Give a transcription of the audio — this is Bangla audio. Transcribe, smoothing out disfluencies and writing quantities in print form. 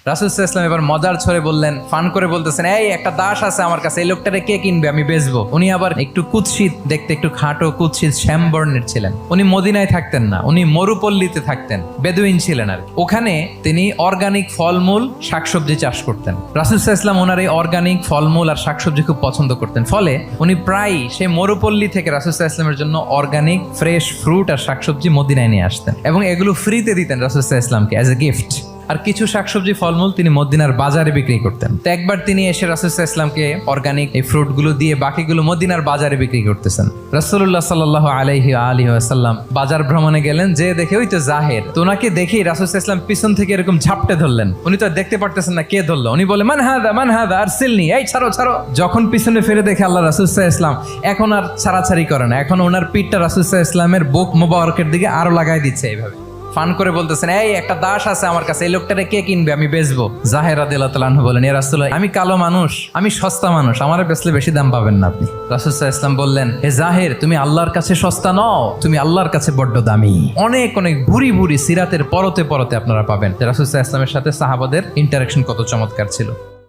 রাসূল সাল্লাল্লাহু আলাইহি ওয়াসাল্লাম এবার মজার ছলে বললেন, ফান করে বলতেছেন, এই একটা দাস আছে আমার কাছে, এই লোকটারে কে কিনবে, আমি বেচবো। উনি আবার একটু কুৎসিত দেখতে, একটু খাটো কুৎসিত শ্যামবর্ণের ছিলেন। উনি মদিনায় থাকতেন না, উনি মরুপল্লীতে থাকতেন, বেদুইন ছিলেন আর ওখানে তিনি অর্গানিক ফলমূল শাকসবজি চাষ করতেন। রাসূল সাল্লাল্লাহু আলাইহি ওয়াসাল্লাম ওনার এই অর্গানিক ফলমূল আর শাকসবজি খুব পছন্দ করতেন, ফলে উনি প্রায় সেই মরুপল্লী থেকে রাসূল সাল্লাল্লাহু আলাইহি ওয়াসাল্লামের জন্য অর্গানিক ফ্রেশ ফ্রুট আর শাকসবজি মদিনায় নিয়ে আসতেন এবং এগুলো ফ্রিতে দিতেন রাসূল সাল্লাল্লাহু আলাইহি ওয়াসাল্লামকে অ্যাজ এ গিফট। আর কিছু শাকসবজি ফলমূল তিনি মদিনার বাজারে বিক্রি করতেন। তো একবার তিনি এসে রাসূল সাল্লাল্লাহু আলাইহি ওয়াসাল্লামকে অর্গানিক এই ফ্রুটগুলো দিয়ে বাকিগুলো মদিনার বাজারে বিক্রি করতেছেন। রাসূলুল্লাহ সাল্লাল্লাহু আলাইহি ওয়াসাল্লাম বাজার ভ্রমণে গেলেন, যে দেখে ওই তো জাহের, তো ওনাকে দেখেই রাসূল সাল্লাল্লাহু আলাইহি ওয়াসাল্লাম পিছন থেকে এরকম ঝাপটে ধরলেন। উনি তো দেখতে পারতেছেন না কে ধরলো, উনি বলে মান হাদা আরসিলনি, এই ছাড়ো ছাড়ো। যখন পিছনে ফিরে দেখে আল্লাহ, রাসূল সাল্লাল্লাহু আলাইহি ওয়াসাল্লাম এখন আর ছাড়াছাড়ি করে না, এখন ওনার পিঠটা রাসূল সাল্লাল্লাহু আলাইহি ওয়াসাল্লামের বুক মোবারকের দিকে আরো লাগাই দিচ্ছে এইভাবে। ফান করে বলতেছেন, এই একটা দাস আছে আমার কাছে, এই লোকটারে কে কিনবে, আমি বেচবো। জাহের রাদিয়াল্লাহু তাআলা আনহু বলেন, ইয়া রাসূলুল্লাহ, আমি কালো মানুষ, আমি সস্তা মানুষ, আমারে বেচলে বেশি দাম পাবেন না আপনি। রাসূল সাল্লাল্লাহু আলাইহি ওয়াসাল্লাম বললেন, হে জাহের, তুমি আল্লাহর কাছে সস্তা নও, তুমি আল্লাহর কাছে বড্ড দামি। অনেক অনেক ভুরি ভুরি সিরাতের পরতে পরতে আপনারা পাবেন রাসূল সাল্লাল্লাহু আলাইহি ওয়াসাল্লামের সাথে সাহাবাদের ইন্টারেকশন কত চমৎকার ছিল।